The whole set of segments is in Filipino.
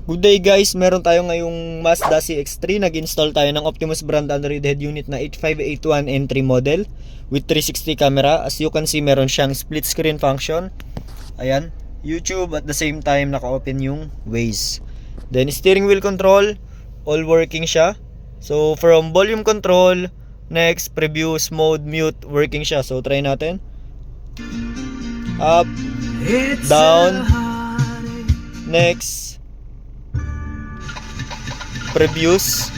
Good day guys, meron tayo ngayong Mazda CX-3. Nag-install tayo ng Optimus brand Android head unit na 8581 entry model with 360 camera. As you can see, meron siyang split screen function. Ayan, YouTube at the same time naka-open yung Waze. Then steering wheel control, all working siya. So from volume control, next previous mode, mute, working siya. So try natin. Up, down, next, previous.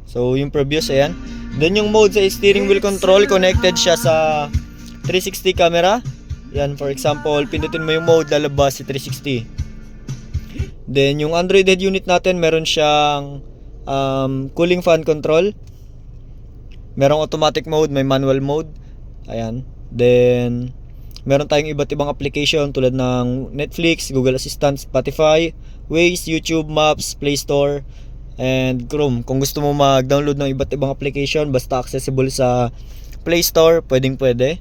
So yung previous, ayan. Then yung mode sa steering wheel control, connected siya sa 360 camera. Yan, for example, pindutin mo yung mode, lalabas si 360. Then yung Android head unit natin, meron siyang cooling fan control. Merong automatic mode, may manual mode. Ayan. Then meron tayong iba't ibang application tulad ng Netflix, Google Assistant, Spotify, Waze, YouTube, Maps, Play Store, and Chrome. Kung gusto mo mag-download ng iba't ibang application, basta accessible sa Play Store, pwede.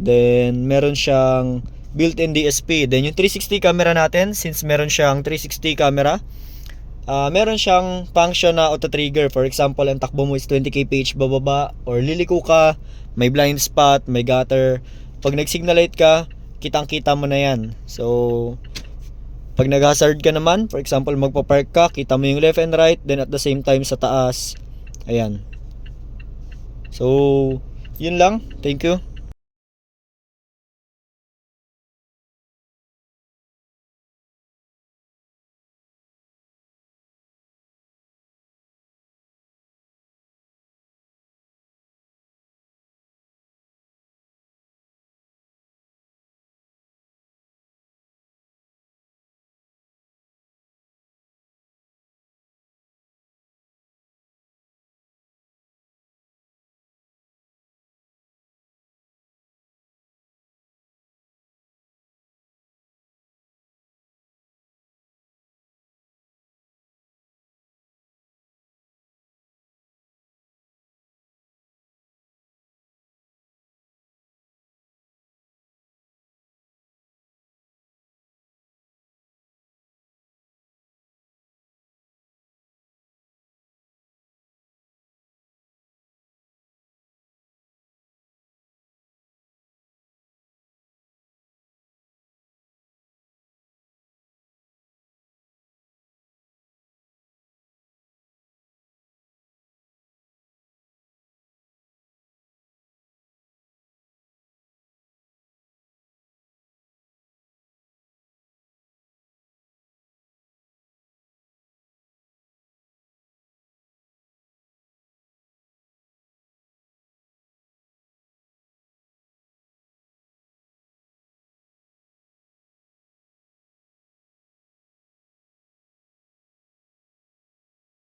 Then meron siyang built-in DSP. Then yung 360 camera natin, since meron siyang 360 camera, meron siyang function na auto-trigger. For example, ang takbo mo is 20 kph bababa, or liliko ka, may blind spot, may gutter. Pag nag-signal light ka, kitang-kita mo na yan. So pag nag-hazard ka naman, for example, magpa-park ka, kita mo yung left and right, then at the same time sa taas. Ayan. So yun lang. Thank you.